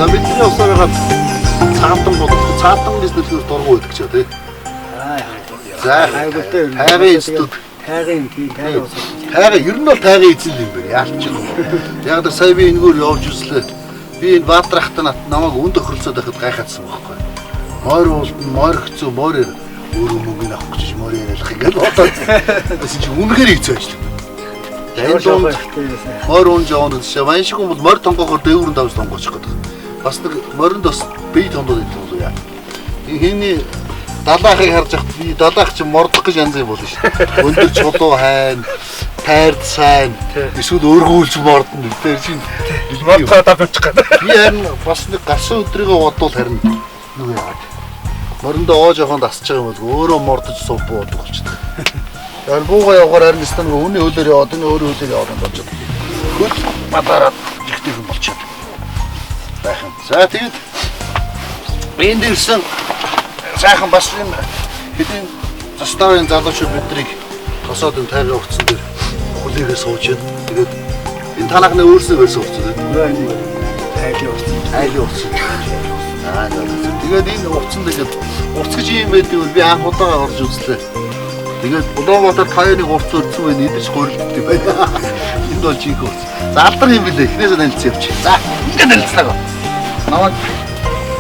За бидний усаараа цаатан бодох. Цаатан гэж нэлээд дургуй байдаг ч тий. За хайгын институт. Хайгын тайгаа ус. Тайгаа ер нь бол тайгын эзэн юм байна. Яалч юм. Яг л сая би энэгээр явж үзлээ. Би энэ Баатрахтаа намайг үнд өхрөлцөөд байхад гайхаадсан байхгүй. Морь уулд морь хэцүү морь өөрөө мөнгөний авах гэж морь яриалах ингээд бодоод. Тэс чи үнэхээр хэцүү ажил. Энэ дунд морь унж явна гэж байна шиг юм бол морь тонгохоор дээгүүрэн давж тонгоочих гэдэг. Бас нэг моринд бас бие тондоод идэх болов яа. Хиний далаахыг харж ахт би далаах чи мордох гэж янз юм болно шүү. Өндөр чулуу хайн, тайрд сайн, эсвэл өргүүлж мордно. Тэр чинь мордохоо давчих гээд. Би харин бас нэг гарсан өдрийгөө бодвол харин юу яа. Мориндоо оож яваханд асч байгаа юм бол өөрөө мордож сув буудаг болчихдог. Яг буугаа явахаар харин стан хүний хөлөөр яваад энэ өөрөө хөлөөр яваад болж байгаа. Хөл бадараад ихтэй юм болчиход. Байх юм. За тэгээд энд ирсэн сайхан бас энэ хэдийн заставын залуучууд бидрийг тосоод энэ тайгаа өгцөн дээр хүлээгээ сууж байна. Тэгээд энэ танахны өөрсдөө барьсан өгцөн дээ. Тайгаа ус. Тайгаа өгцөн. Тэгээд энэ өгцөн тэгээд урц гэж юм байдаг бол би анх удаага орж үзлээ. Тэгээд Улаанбаатар таяны урц өрцөн байна. Идэж гурилддаг байна. Энд бол жинхэнэ урц. За алдар юм билээ. Эхнээсээ нэлцээ явчих. За ингээд нэлцлээ. Намайг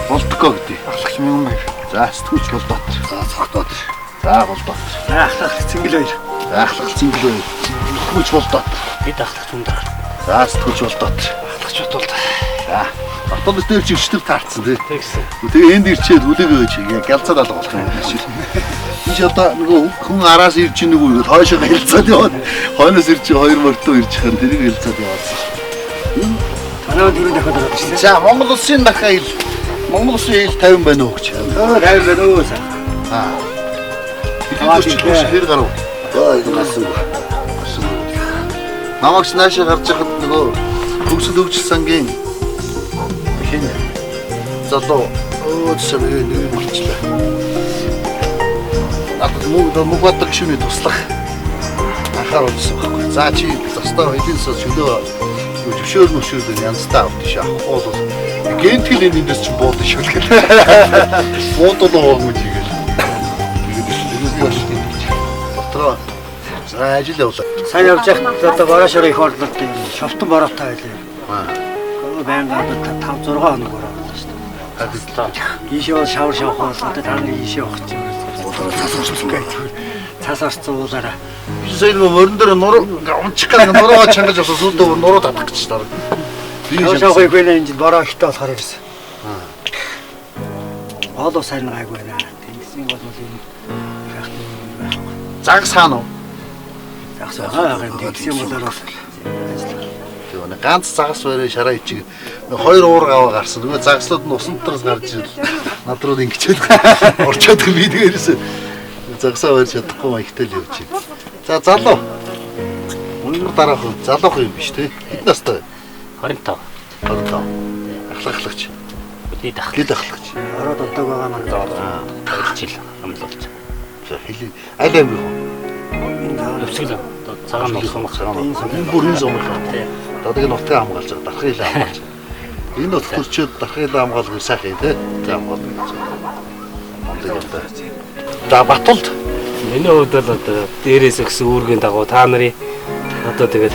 болтгоо гэдэг. Ахлагч мэн баяр. За сэтгүүлч Болбаатар. За Цогтбаатар. За Болбаатар. Ахлагч Цэнгэл баяр. За ахлагч Цэнгэл баяр. Сэтгүүлч Болбаатар. Бид ахлагч Ундраа. За сэтгүүлч Болбаатар. Ахлагч Батулд. За автобус дээр чи өчтөр таарсан тий. Тэгсэн. Тэгээ энд ирчээд үлэгээ чи гялцаад алга болох юм шиг. Энд чи одоо нөгөө хүн араас ирж ийн нэг үү хойшоо хэлцээд яваад хойноос ирж хоёр мөртөө ирж хань тэрийг хэлцээд яваадсан. Танаа дөрөв дахиад ороод ирсэн. За Монгол улсын дахиад ил Монгол улсын ил 50 байна уу гэж. 50 байна уу сайн. Хэр гарав? Энэ гасан. Намагч наашаа гарч хахад нөгөө хөгсөл хөгжил сангийн хин залуу өөдсөв нэг болчихлоо. Надад мөнгө бадаг шүний туслах анхааруулсан байхгүй. За чи застаа эдийн засаг шөлөө зөвшөөрөл янзтай авт тийш авах бол гентгэл эндээс чи буудаг шүү гэл. Буудал уу гэж гээл. Тэгээд би бас дотроо за ажил явуулаа. Сайн явж байхад одоо бараашраа их орлоод шовтон бороотой байлаа. Баян гадаад 5 6 хоног ороод шүү дээ. Ийшээ бол шавар шавхаа одоо таны ийшээ явах чинь цаас орсон гэдэг. Цаас орсон уулаараа. Сайн мөрөн дээр нуруу унчих гэх нуруу чангаж авсан сүлдөө нуруу татах гэж дараа. Би шавхаа гэнэ энэ бороо ихтэй болохоор ирсэн. Олоо сайн гайгүй байна. Тэнгисийн бол энэ загс хаана уу? загс байгаа юм тэнгисийн болоос. Тэгээ ганц загас барай шараа ичиг. Хоёр уур аваа гарсан. Нөгөө загслууд нь усантраас гарч ирэл. Над руу ингэчээд орчоод би дээрээс загсаа барьж чадахгүй маягтай л явж байна. За залуу. Өнөр дараах залуух юм биш те. Хэд настай? 25. 25. Ахлагч. Бид ахлагч. Ороод онтог байгаа маань. 2 жил амлуулж. За хэлий. Аль аймаг вэ? Энэ өвсгөл цагаан болсон багчаа. Энэ бүрийн зомлоо. Одоо энэ нутгийн хамгаалж байгаа. Дархын хилээ хамгаалж. Энэ нут төрчөөд дархын хилээ хамгаалах сайхан тий. За хамгаална. За Батулд Миний хувьд бол одоо дээрээс өгсөн үүргийн дагуу та нарын одоо тэгээд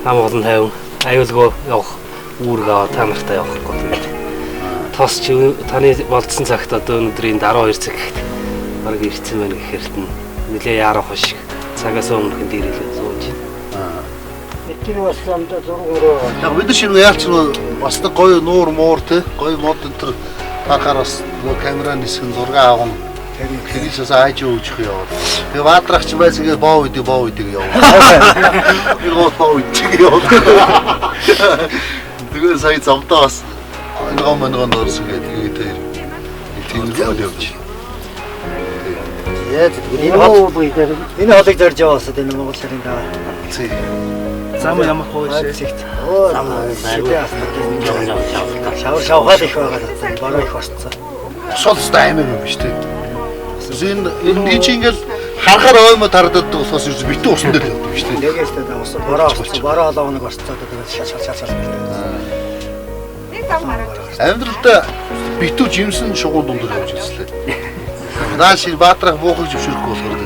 хамгаалан тавин аюулгүй явах үүрэг аваа та нартай явах гэдэг. Тос чи таны болцсон цагт одоо өнөөдрийн 12 цаг гэхэд бараг ирсэн байна гэхээр нэлээ яарах биш. Цагаас өмнөх дээрээ сууж байна. Тэр бас амтаа зургууроо. яг бид нар шинэ яалч бас нэг гоё нуур муур тий гоё мод энэ төр харахаар бас нөгөө камераны хэсэг зураг авах тэрийг бас айж өгөх яваа. Тэгээ Баатрах ч байсан гэж боо үйдэг яваа. Би боо үйдэг яваа. Тэгээ сая замтаа бас нэг орсон гэдэг тийм л явж. Яа энэ холыг зорж яваасаа энэ Монгол шарын даа. Тий. Зам ямар хөөш. Зам шавхаад их байгаа л бараа их орцсон. Шолс аймаг юм биш тий. Энэ чи ингээл харахаар оймоо тарадаад болохоос юу битүү усан дээр явдаг биш тий. Нэгээс тэ усан бараа олоо нэг орцоод тэгээд шал. Амьдралдаа битүү жимсэн шугуул дундуур явж ирслээ. Нааш Баатрах буухыг зөвшөөрөхгүй болохоор.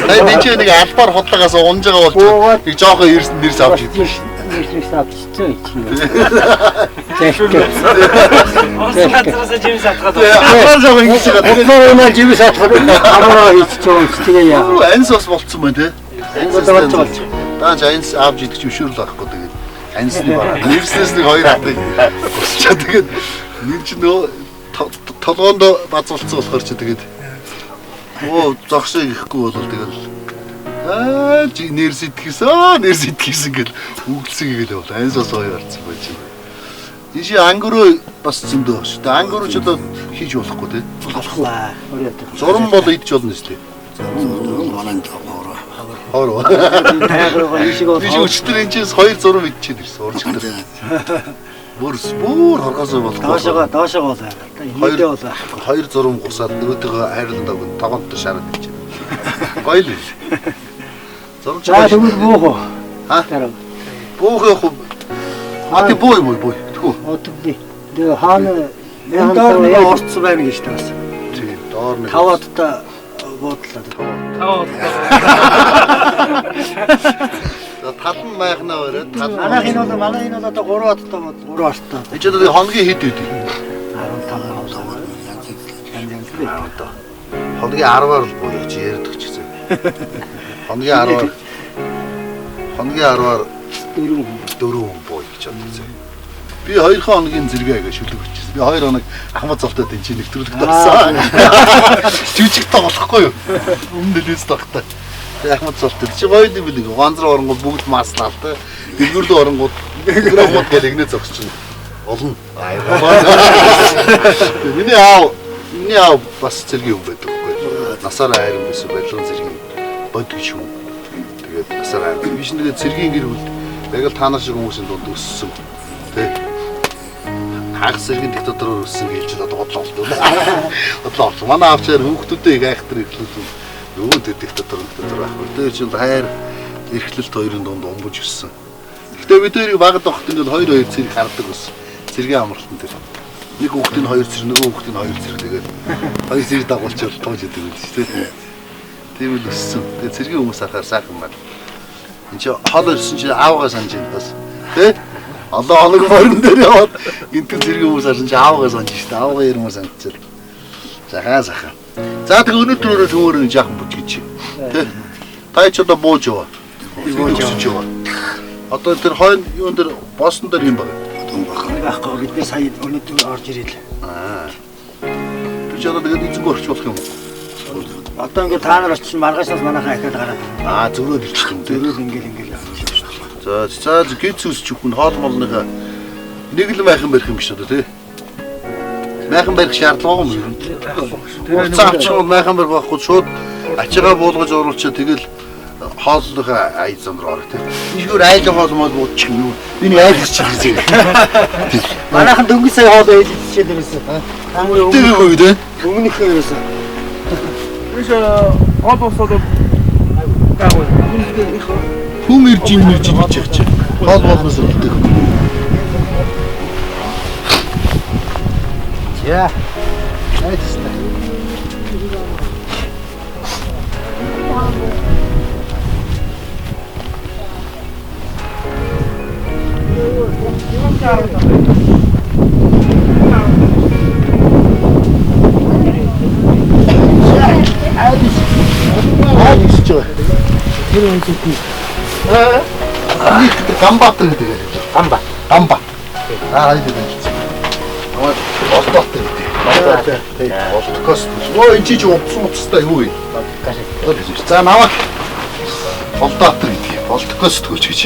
Тэгээд энэ ч нэг албаар хотлогоос унж байгаа болж нэг жоохон ирсэн нэрс авч идэв. Нэрс авчихсан юм. Онцгойроос жимс атгаад. Албаар жоохон ингэж байгаа. Онцгойроо жимс атгаад араа хийчихсэн тэгээ яа. Анс бас болцсон байна те. Болцсон. Даанч анс авч идэх зөвшөөрөл авахгүй тэгээд ансны бараа. Нэрснээс нэг хоёр хатыг өсчөө тэгээд нэр чинь нөө толгоонд базуулсан болохоор чи тэгээд зогсоо ихгүй бол тэгэл нэрс идэхсэн гэл үгэлсэн гээл бол анс бас хоёр алцсан байж байна. Иши ангөрөө бас зөндөө шүү дээ. Ангөрөө ч одоо хийж болохгүй те. Болохгүй. Зурм бол идэж болно шүү дээ. Хоороо. Биш өчтөр энэ чинь хоёр зурм идчихээд ирсэн урчтар. Бүр хоргосоо болох. Доошоо болоо. Хиндээ болоо. Хоёр зурм гусаад нөгөөтэйгөө хайрлаад өгөн тогоонтой шараад ирчихэ. Гоё л. Зурм ч гоё. Буух уу? Буух яг А тий бой. Тэгвэл. Отгүй. Тэгээ хаана доор нэг орцсон байна гэж таас. Тий, доор нэг. Таваадтай буудлаа. Талан майхнаа өрөө талан. Манай энэ бол одоо 3 аттай 3 арттай. Энд ч одоо хоногийн хэд үүд? 15. Хоногийн 10-аар л бууж ярьдаг ч гэсэн. Хоногийн 10-аар 4 хүн бууж гэж бодсон. Би 2 хоногийн зэрэгээ шүлэг өчсөн. Би 2 хоног Ахмад зовтод энэ чинь нэвтрүүлэг тавьсан. Жүжиг тоглохгүй юу? Өмнө дэс тагтаа. Ахмад зовтод чи гоё юм бил нэг ганцруу оронгууд бүгд маслаа л та. Дэлгүүрлөө оронгууд громод гэл игнэ зогсчихно. Олон. Миний аав бас зэргийн хүн байдаг байхгүй. Насаараа хайрын байсан бодлон зэргийн бодг шүү. Тэгээд насаараа хайрын. Биш нэгэ зэргийн гэр бүл яг л та нар шиг хүмүүсийн дунд өссөн. Тэ. Хагас зэргийн диктатороор өссөн гэж л одоо бодлоо. Бодлоо. Манай аавчаар хүүхдүүдээ гайхтар ирлээ. Нөгөө диктатор байхгүй. Тэр чинь хайр эрхлэлт хоёрын дунд умбож өссөн. Гэтэ бид хоёрыг багт огт ингээд хоёр зэрэг хардаг ус. Зэргийн амралтан дээр. Нэг хүүхдийн 2 зэрэг, нөгөө хүүхдийн 2 зэрэг тэгээд хоёр зэрэг дагуулчаад тоож идэг юм шүү дээ. Тийм л өссөн. Тэгээд зэргийн хүмүүс харахаар сайхан байна. Энд чи хол ирсэн чи аавгаа санаж байна бас. Тэ? Одоо хоног морин дээр яваад гинтэн зэргийн хүмүүс харсан чи аавгаа санаж штэ. Аавгаа ярмаар санагдчихлаа. Захаа. За тэг өнөөдрөө төмөр жаахан бүжгэж. Тэ? Та ч одоо бууж яваа. Бууж яваа. Одоо тэр хойно юун дээр боосон дээр юм баг. Байхгүй бид сая өнөөдөр орж ирэл. Тэр ч одоо тэгээд эзэн өрч болох юм уу? Одоо ингээд та нар очиж маргаашаас манайхаа ахиад гараад. Зөрөөд ирчих юм тий. Зөрөөд ингээл явж. За гид сүсч хүн хоол молныхаа нэг л майхан барих юм биш одоо тий. Майхан барих шаардлагагүй юм. Хуцаа авчих майхан барих байхгүй шууд ачигаа буулгаж оруулчаа тэгэл хооллохоо ай зам руу орох тий. Ийшгээр айл хоол мод буудчих юм. Миний айл ирчих гэсэн. Манайхан дөнгөж сая хоол ээлжчихээд ирсэн. Тэггүй дээ. Өмнөхөө ирсэн. Биш хоол босоод гaaгүй. Хүн ирж хийж чи. Хоол болноос үлдэх. Я. Айдста. Айдс чөө. Тэр үнэтэй. Гамбатэр гэдэг. Гамба. Айдс. Олдоотэр гэдэг. Олдкост. Ой чи ч уцтай юу вэ? За наваа. Олдоотэр гэдэг. Олдкост гэж.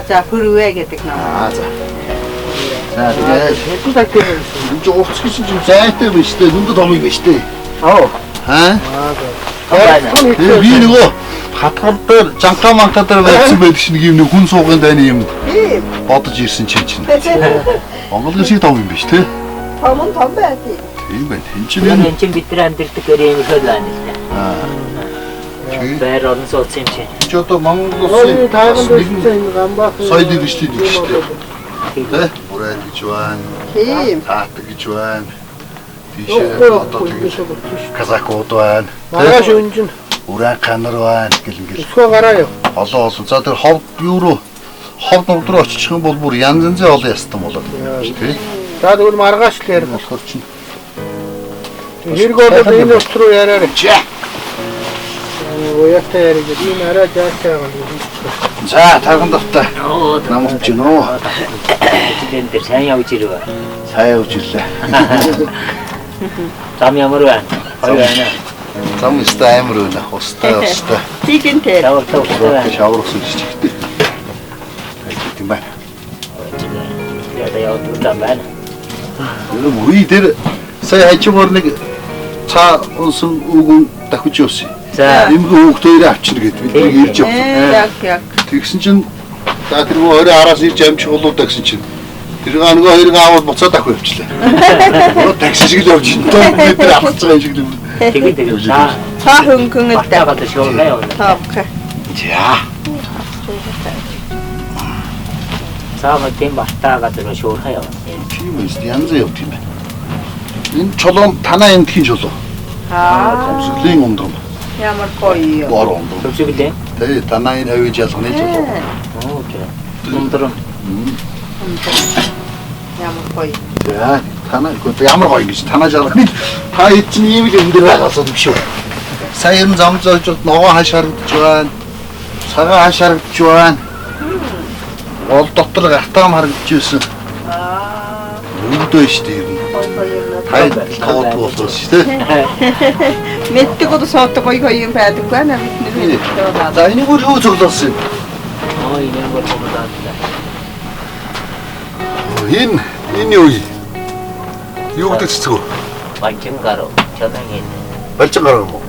За хүрвэ гэдэг наа. За. Тэгээд энэ ч уц гэсэн чинь зайтай биш үү? Дүндээ том юм биш үү? Би нөгөө хатгал дээр жанхаа манхаа дээр байсан байдаг шиг нэг юм хүн суугын дайны юм бодож ирсэн чинь. Монголын шиг том юм биш тий? Том байх. Тийм байна. Энэ чинь бид нар амьдэрдэг юм хөл байна л да. Бэр орон сууц юм чинь. ч одоо Монгол улсын тайван дэвсэн гамбах соёлын дэвшилт гэдэг шүү дээ. Тэ? Бүрэн гэж байна. Тийм. Таадаг гэж байна. Тийшээ одоо тэгээд казакууд байна. Маргааш өнжин Уран канар байна гэл ингээл. өсгөө гараа юу. Олон. За тэр ховд юу руу ховд нурд руу очих юм бол бүр янз янзын олон ястан болоод. Тий. За тэгвэл маргааш л ярих. Болохоор чинь Хэрэг болоод энэ ус руу яриараа. чаа. Уяатай яриг ийм арай жаатай байгаа юм. За таган давтаа. Оо Намд чинь нөө. тийм дээр сайн явж ирвэ. Сайн явж ирлээ. Зам ямар байна? Хоёр байна. Зам өстэй амар байна. Устай. Тийгэнтэй. Шавар тавтай. Шавар усан чигтэй. Тийм байна. Яда явуулдаг байна. Үгүй дээр сая хажуугаар нэг цаа унсан үгэн давхиж явсан. За Эмгэн хүүхдээрээ авчна гэд бид нэг ирж явсан. Яг. Тэгсэн чинь за тэргүй 20 араас ирж амжих болоо да гэсэн чинь тэр нөгөө хоёрыг аавал буцаад авах явчлаа. Нөгөө такси шиг л явж байна. Бид тэр авах гэж байгаа юм шиг л. тэгээд Цаа хөнгөн л да. батагаад шоолаа явна. Топ. За. Цаага тийм батагаад шоолаа явна. Тийм үст янз явт юм байна. Энэ чулуун танаа эндхийн чулуу. Сүлийн ундрам. Ямар гоё. Бор ундрам. Төвчгөлээ. Тэ танаа энэ хавиж ялганы чулуу. Оо тийм. Ундрам. Ямар гоё. За танаа ямар гоё гэж танаа жаргах. Та хэд чинь ийм л өндөр байгаас биш үү? Сая юм зам золжод ногоо хаш харагдж байна. Цагаан хаш харагдж байна. Ол дотор гартаам харагдж байсан. Өвдөө штэ юм. Хай тоот болов штэ. Мэддэг уу соодог гоё юм байдаг байна бидний. За энийг юу зөвлөсөн? Оо энэ бол бодоод. Энэ юу? Юу гэдэг цэцгүү? Банчин гарав. Чамайг. Балчин гараа юм уу?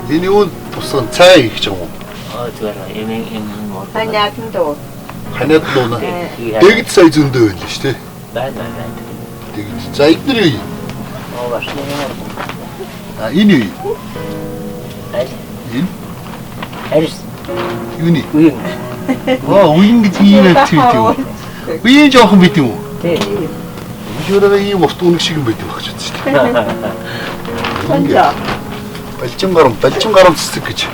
Энэ юу тусган цай их ч юм уу? Оо зүгээр юм мод. Ханиатын дөө. Ханаад нуна. Дэгд сая зөндөө байл ш тэ. Байна. Дэгд. За эдгээр юу? Оо башны. Энэ юу? Энэ Арис. юуны? Үгүй. Уян гэж ийм байх тийм үү? Уян жоохон бит юм уу? Тийм. Юураа ийм урт үнэг шиг юм байт байх ч шүү дээ. Хонжоо. Балчин гарам цэцэг гэж.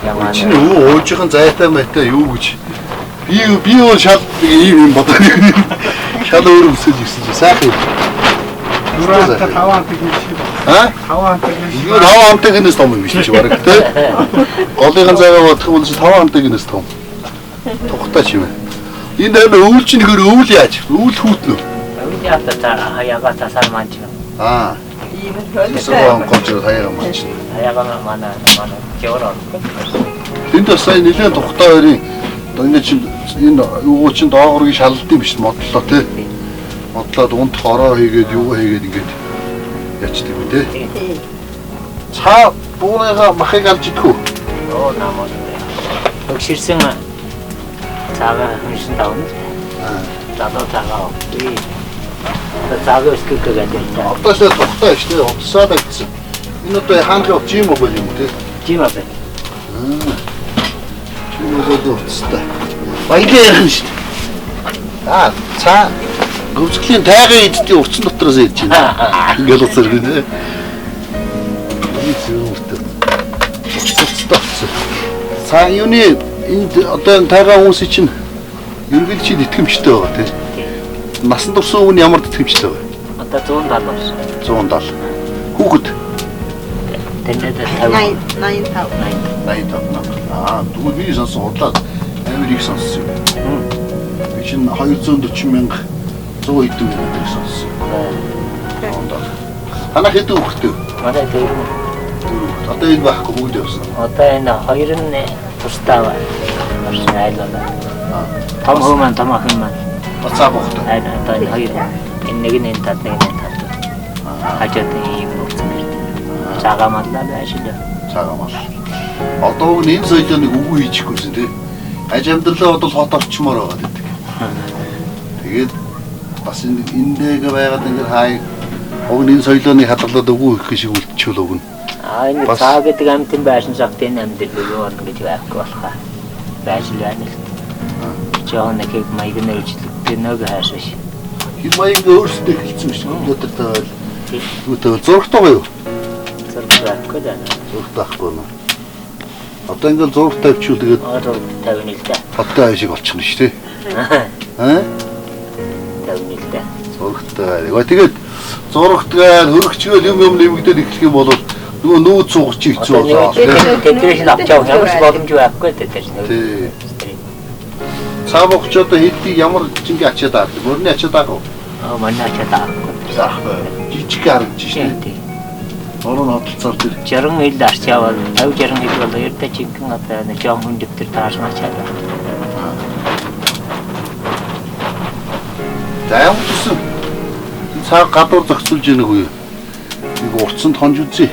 Ямаа. Чинь уужийн зайтай майтай юу гэж. Би өөр шал ийм бодож. Шал өөр өсөж ирсэн чи сайхан. Юураатай 5 амтыг нэг шиг. Аа? 5 амтыг нэг шиг. Юу 5 амтыг нээс том юм биш чи бараг тэ. Голын зайгаа бодох юм бол 5 амтыг нээс том. Тухтай ч юм. Энэ өвөл чинь хөр өвөл яаж? Өвөл хүүтнө. Өвөл яата хаяга тасар манч. Аа. Ийм л Согоон концерт хаяа мач. Хаяга манай жороо. Энд бас сая нэлээд тухтай хоёрын энэ чинь энэ юу чинь доогоргийн шалалтын биш модлоо тий. Модлоод унт хороо хийгээд юу хийгээд ингээд ячдаг үү тий. Цаа бууныгаа махыг алж идэх үү? Оо намаа. Өгширсэн цаага хэмшин давна. Задаа цаага. Би цаага өсгөх гэдэг. Одоо ч тухтай шүү дээ. Утсаад гэсэн. Энэ одоо хаанхи утс юм уу юм тий. Жим апэ. Чимээсээ утстай. Баялаа ярих шүү дээ. Цаа гөвцглийн тайган идтий урцсан дотроос ирж байна. Ингээл уцаар гинэ. Энэ зүгтээ. Утстай. Цаа юуны энд одоо тайган хүмүүс чинь ерөнхийдөө чи итгэмжтэй байгаа тийм. Насан турсан өвн ямар итгэмжтэй вэ? Одоо 170 болсон. 170. Хүүхэд Тэнэдэ 85. Дүү би сонсон худлаа амир их сонссон юм. Би чинь 240 мянга 100 хэдэн мянга сонссон. Танаа хэдэн хүүхэдтэй? Манай дөрөв. Одоо энэ байхгүй бүгд явсан. Одоо энэ хоёр нь тустай байна. Орчин айлгаа. Том хүмүүс том хүмүүс. Бацаа бохтой. Айн одоо энэ хоёр. Энэ нэг нь энэ тат нэг нь энэ тат. Хажууд ийм болсон. Цагаамадлаа байшилаа. Цагаамал. Одоо энэ соёлыг үгүй хийчихгүйсэн тий. Аж амьдралаа бодвол хот орчмоор байгаа гэдэг. Тэгээд бас эндээгээ байгаад ингээд хай энэ соёлооны хадгалаад үгүй их шиг үлдчихвэл өгнө. Энэ цаа гэдэг амтэн байшин цагт энэ амьдрал юу болно гэж байхгүй болохаа. Байшил байна. Жоон нэг маягнэр үжилдэг. тэр нөгөө хайш биш. Хин маяг өөрсдөө хэлсэн биш компьютер тавиал. Түгтээ зургтай гоё юу? Зургтайхгүй даа. Зургтайхгүй нөө. Одоо ингээл зург тавьчихвал тэгээд Зург тавина л да. хоттой аяшиг болчихно шүү дээ. Аа? Тавина л да. Зургтай. Тэгээд зургтайгаар хөргчгөл юм нэмэгдээд эхлэх юм бол нөгөө нүүд суугч хэцүү болоо. Тэтгэж авч явах ямар ч боломж байхгүй дээ. Тий. Цаавч одоо хэдий ямар чиний ачаад аа. Мөрний ачаад аа. Манай ачаад Заахгүй. Жижиг харагдаж шээ. тий. Орон хотолцоор тэр 60 хил арч яваад 50 60 хил болоо ердөө чинхэн одоо нэг жон хүн дэвтэр таашмаа чаад. Даям гэсэн. Цаг гадуур зохицуулж яах вэ? Нэг уртсанд хонж үзье.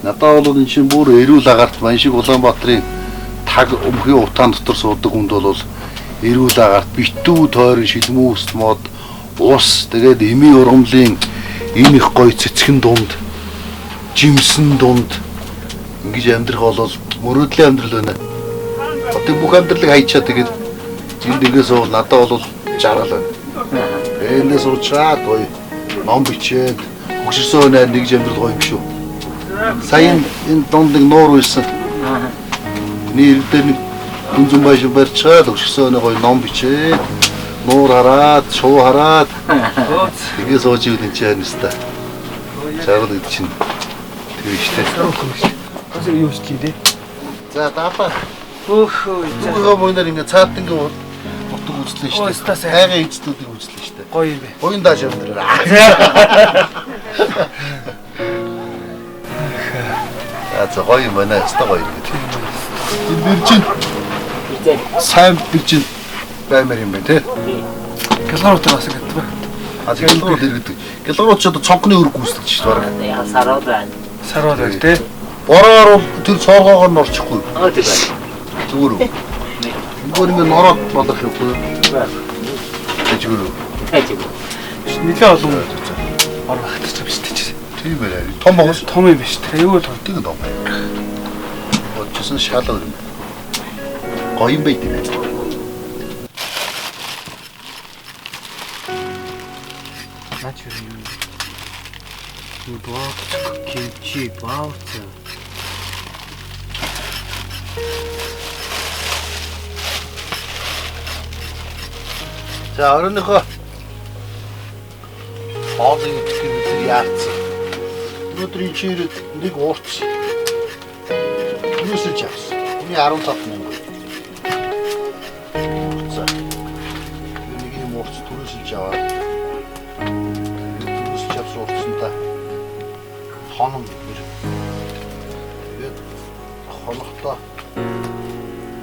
Надад бол энэ чинь бүр эрүүл агарт Маншиг Улаанбаатарын таг өмхийн утаан дотор суудаг хүнд бол эрүүл агарт битүү тойрон шилмүүст мод ус тэгээд эми ургамлын энэ их гоё цэцгэн дунд жимсэн дунд ингэж амьдрах бол мөрөөдлийн амьдрал байна. Одоо бүх амьдралыг хайчаа тэгээд энд ингээс бол надад бол жаргал байна. Эндээс уучраад гоё ном бичээд хөгжсөн өнөө нэгж амьдрал гоё юм шүү. Сайн энэ дунд нэг нуур үйсэн. Нэр дээр нэг үнзэн байшин барьчаад хөгжсөн өнөө гоё ном бичээд нуур хараад, шуу хараад тэгээ сууж ивэл энэ чинь хэвээр жаргал гэдэг чинь тэр ихтэй. Бас юу ч тийм. За даапа. Өөхөө. Нөгөө мөнөр ингээ цаад ингээ утга үзлээ шүү дээ. Хайгаа эцдүүдийг үзлээ шүү дээ. Гоё юм бэ. Уян дааш амьдраа. За гоё юм байна. Өстой гоё юм. Энэ биржин сайн биржин баймар юм байна тий. Гэлгуурт бас гэдэг ба. А гэлгуурт иргэдэг. Гэлгуурт ч одоо цонхны өрг гүйцэтгэж шүү дээ. Яа сараад байна. Сарвал байх тий. Бороор бол тэр цооргоогоор нь орчихгүй. Тийм байна. Зүгээр үү? Зүгээр ингээ нороод болох юм. Тэжгүй үү? Тэжгүй. Нилээ олон ор багтчих юм шүү дээ. Тийм байлаа. Том богос Том юм биш. Аюул том. тийм доо. Очсон шалаа юм. Гоё юм байт юм. Наач юу? Удаа kimchi баавч. За оройнохоо хоолыг итгэх яарсан. Өнөөдрийн чирэг нэг уурч. Юусч авсан. Миний 15 мөнгө. За. Нэг юм уурч түрүүлж аваад. Түрүүлж авсан уурчнда хоном бир. Тэгээд хоногтой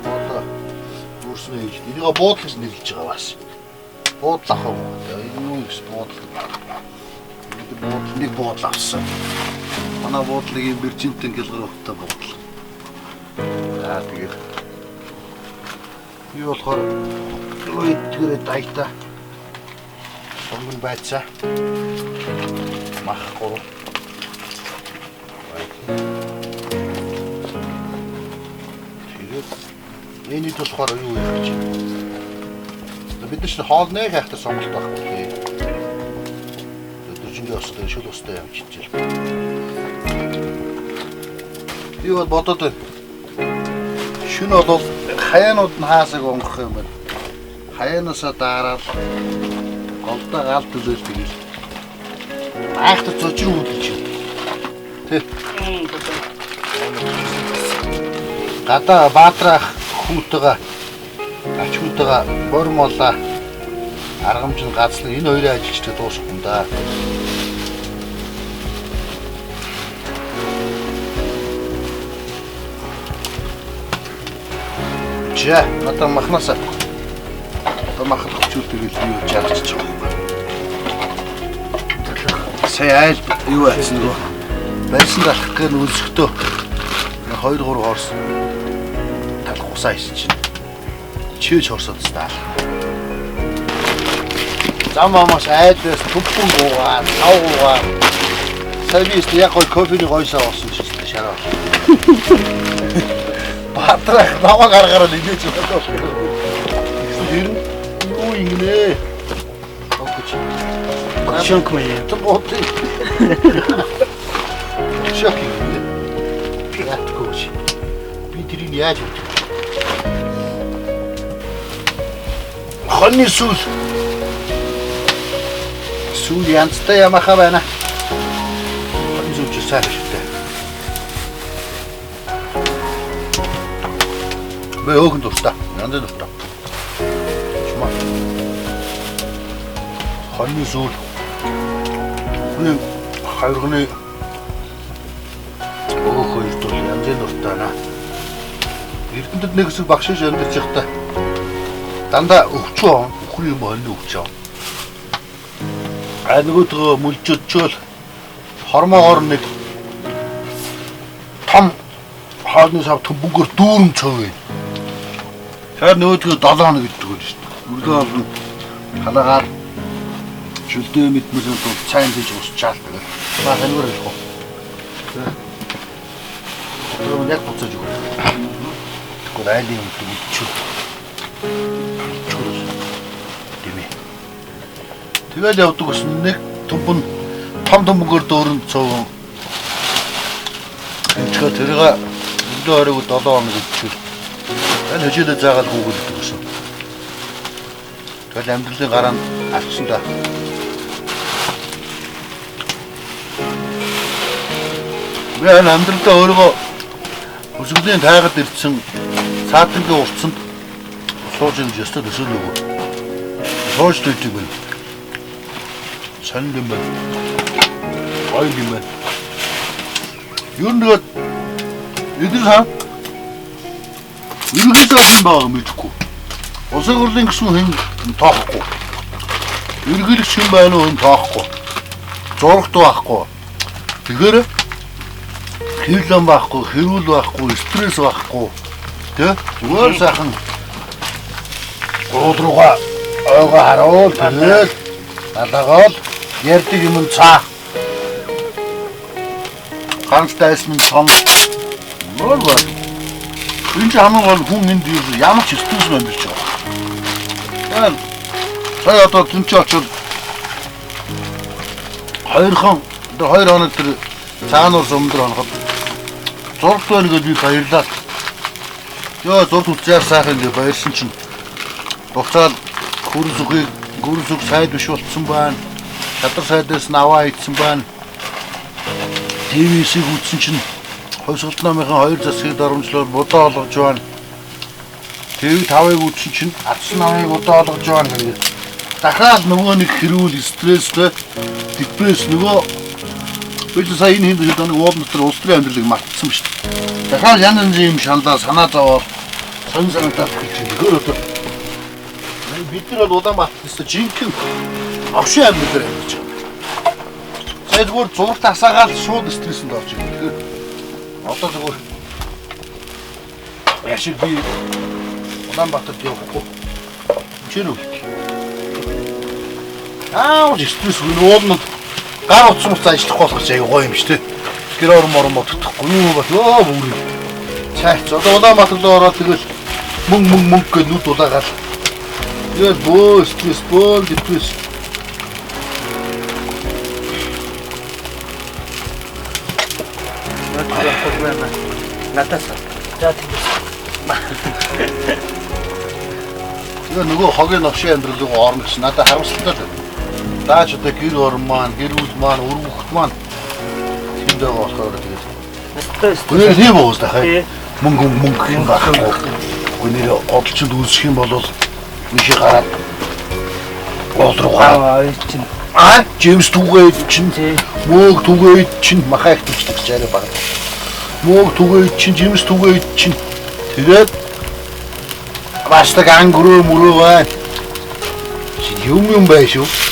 одоо юусэн хийж. Энийг буудлаж нэрлэж байгаа бас. Буудлах уу? Юу гэж буудлах. Нэг буудал авсан. Манай буудлыг юм биржинтэн гэлгөрөхтэй буудал. За тэгээд юу болохоор өйдгөрөө дайта. Сонгон байцаа. Махгүй. Тэгээд эний тусгаар юу яах гэж. Бид нар ч хоолны хайхтар сонголт байхгүй. Дөржингөө өстэй, шүл өстэй юм чижил. Би бол бодоод байна. Шүн бол хаяанууд нь хаасаг өнгөх юм байна. Хаяанасаа дараад голдоо гал төлөөл тэгэл. Айхтар зочроо үүдэлж байна. Тэ. Гадаа баатрах хүүтэйгээ ачгуудаа формула аргамж нь газлан энэ хоёрын ажилчтай дуусах юм да. Жа, надад махнасаа. Одоо махах хүчтэй тэгэл юу жаргачих юм бэ? Сая айл юу байсан нөгөө барьсан талах гэн үлсэхтөө 2 3 хорс талах усаа хийсэн чинь чиж хорсоод стаа. Зам амаас айлдаас түпхэн гуугаа, тавгаа. Савис яг гой кофений гойсоо олсон ч гэсэн шараа. Батрах намаа гаргаараа нэгэж байгаа. Тэр юу ингэнэ. Огч. Шонк маяа. Томот. Шок ингэнэ. Пиратгоч. Би тэрийг яаж вэ? Хоньны сүүл. Сүүл янзтай ямаха байна. Хоньны сүүл ч сайн шүү дээ. Бэ өөхөн дуртай. Янз дуртай. Чма. Хоньны сүүл. Хүний хайрганы өөх хоёр тул янз дуртай наа. Эрдэнэт нэг хэсэг багшиж амьдарч явахдаа дандаа өвчөө өхрийн мөрөнд өвчөө. Айгуудгаа мүлжөдчөөл хормоогоор нэг том хаалны сав төмбөгөр дүүрэн цовээ. Тэр нөгөөдгөө 7 хоног гэдэг үү шүү дээ. Үрдөө олон халагаар шүлдээ мэдмэрэн тул цайн дэж усчаал тэгэл. Ба ханвар их уу. Тэр яг буцаж өгөө. Тэгвэл айлын өмдөмчүү. Тэгэл явдаг ус нэг төмбөн том төмбөгөр дөөрөн цов. Тэгэхээр тэрийг өглөө оройг 7 хоног өвчүүл. Энэ хожидо заагаад гүгүүлдэг ус. Тэгэл амьдралын гараанд авчихсан да. Би амьдралдаа өөрийгөө өсгөлийн тайгад ирсэн саадангийн уртсанд сууж юм жишээ төсөөлөв. Сууж дүйдэг байна. Сайн юм байна. Ой юм байна. Юу нэг эдгээр хаа ерөнхийдөө юм байгаа мэдгүй. Улсын хурлын гишүүн хэн тоохгүй. Ерөнхийлөгч хэн байна уу хэн тоохгүй. Зурагт байхгүй. Тэгэхээр хэвлэн байхгүй, хэрүүл байхгүй, стресс байхгүй. Тэ? Зүгээр сайхан гоодрууга ойгоо харуул тэгэл алгаал ярддаг юм цаа. Ганцтайсан том. Мөргөө. Энд хамгийн гол хүн энд ямар ч стресс амьдч байгаа. Сая одоо тэнч очоод 2 хоног тэр цаанаас өмнөд хоноход зурд байна гэж би баярлаа. Яа зурд үзээр сайхан ингэ баярсан чинь дугтаад гүрс үг сайд биш болцсон байна. Чадвар сайдаас нь аваа ийдсэн байна. ТV-сийг үзсэн чинь хувьсгалт номынхаа 2 засгийг дарамжлал бодоо олгож байна. ТV 5-ыг үзсэн чинь атсан намыг бодоо олгож байна гэдэг. Дахиад нөгөө нэг хэрүүл стресстэй депресс нөгөө бид сая энэ хинт нэг уур дотор улс төрийн амьдралыг мартсан шүү дээ. Дахиад янз янзын юм шандаа санаа зовоод сонь санагдаад хэлж байгаа. Одоо бид нар бол Улаанбаатараас жинхэнэ овшин амьдрал амьдарч байгаа. Сая зүгээр зурагт асаагаад шууд стрессэнд орж байгаа. Тэгэхээр одоо зүгээр яшиг би Улаанбаатарт явахгүй. Чирүү. Стресс өнөөдөр гар утсан уцаа ажиллахгүй болох ч аяа гоё юм шүү дээ. Гэр орон бодохгүй юу болоо бүр. Цаач одоо Улаанбаатарт ороод тэгэл мөнгө гэж нүд улаагаад. Тэгэл бөө стресс бөө депресс. Натаса. Тэгээ нөгөө хогийн новшин амьдралын орно гэсэн надад харамсалтай л. Дааж одоо гэр орон маань, гэр бүл маань, өр бүхт маань тэнд байгаа болохоор тэгээд. Гүнээр тийм уус тахаа. Мөнгө юм байхгүй. Гүнээр одолчод үүсэх юм бол мишээ гараад гоодруугаа чинь Джеймс түгээд чинь мөөг түгээд чинь махаа их төвчдөг чараа баг. Мөөг түгээд чинь Джеймс түгээд чинь тэгээд баштаг ангөрөө мөрөө байна. Юм бай шүү.